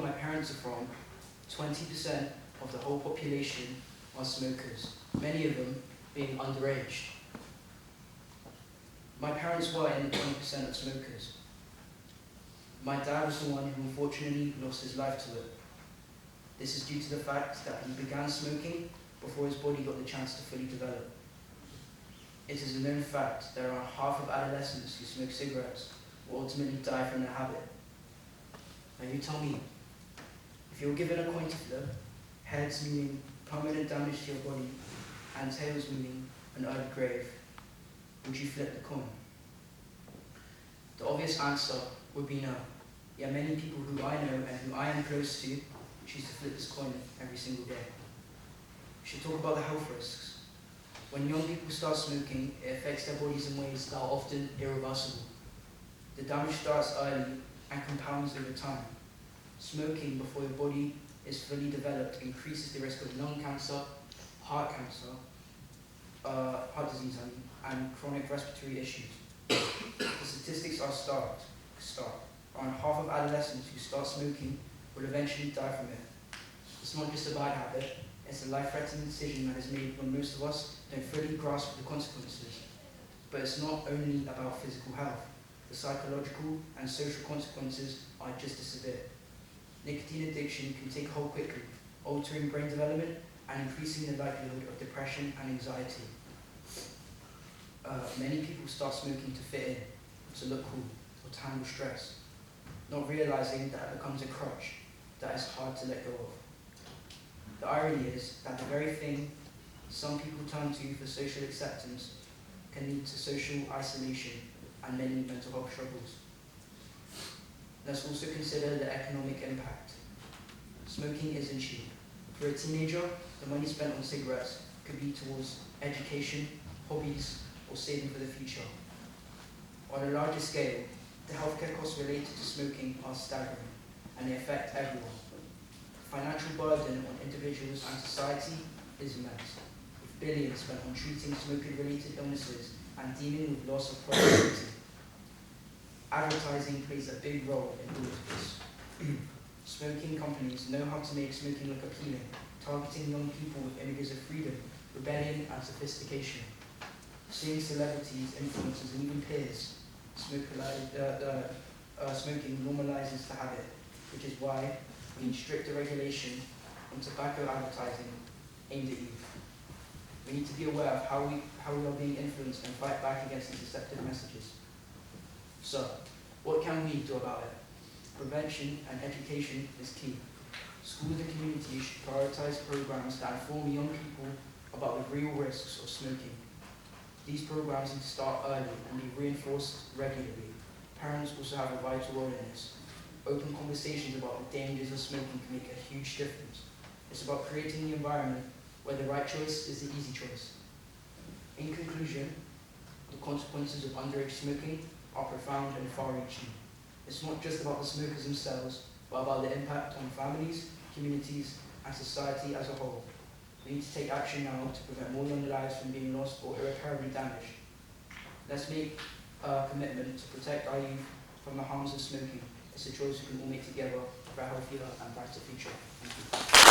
my parents are from, 20% of the whole population are smokers, many of them being underage. My parents were in the 20% of smokers. My dad was the one who unfortunately lost his life to it. This is due to the fact that he began smoking before his body got the chance to fully develop. It is a known fact that around half of adolescents who smoke cigarettes will ultimately die from their habit. Now you tell me, if you were given a coin to flip, heads meaning permanent damage to your body, and tails meaning an early grave, would you flip the coin? The obvious answer would be no. Yet many people who I know and who I am close to choose to flip this coin every single day. We should talk about the health risks. When young people start smoking, it affects their bodies in ways that are often irreversible. The damage starts early and compounds over time. Smoking before your body is fully developed increases the risk of lung cancer, heart disease, and chronic respiratory issues. The statistics are stark. Around half of adolescents who start smoking will eventually die from it. It's not just a bad habit, it's a life-threatening decision that is made when most of us don't fully grasp the consequences. But it's not only about physical health. The psychological and social consequences are just as severe. Nicotine addiction can take hold quickly, altering brain development and increasing the likelihood of depression and anxiety. Many people start smoking to fit in, to look cool, or to handle stress, not realizing that it becomes a crutch that is hard to let go of. The irony is that the very thing some people turn to for social acceptance can lead to social isolation and many mental health struggles. Let's also consider the economic impact. Smoking isn't cheap. For a teenager, the money spent on cigarettes could be towards education, hobbies, or saving for the future. On a larger scale, the healthcare costs related to smoking are staggering, and they affect everyone. The financial burden on individuals and society is immense, with billions spent on treating smoking-related illnesses and dealing with loss of productivity. Advertising plays a big role in all of this. Smoking companies know how to make smoking look appealing, targeting young people with images of freedom, rebellion, and sophistication. Seeing celebrities, influencers, and even peers smoking normalizes the habit, which is why we need stricter regulation on tobacco advertising aimed at youth. We need to be aware of how we are being influenced and fight back against these deceptive messages. So, what can we do about it? Prevention and education is key. Schools and communities should prioritize programs that inform young people about the real risks of smoking. These programs need to start early and be reinforced regularly. Parents also have a vital role in this. Open conversations about the dangers of smoking can make a huge difference. It's about creating the environment where the right choice is the easy choice. In conclusion, the consequences of underage smoking are profound and far-reaching. It's not just about the smokers themselves, but about the impact on families, communities, and society as a whole. We need to take action now to prevent more young lives from being lost or irreparably damaged. Let's make a commitment to protect our youth from the harms of smoking. It's a choice we can all make together for a healthier and brighter future. Thank you.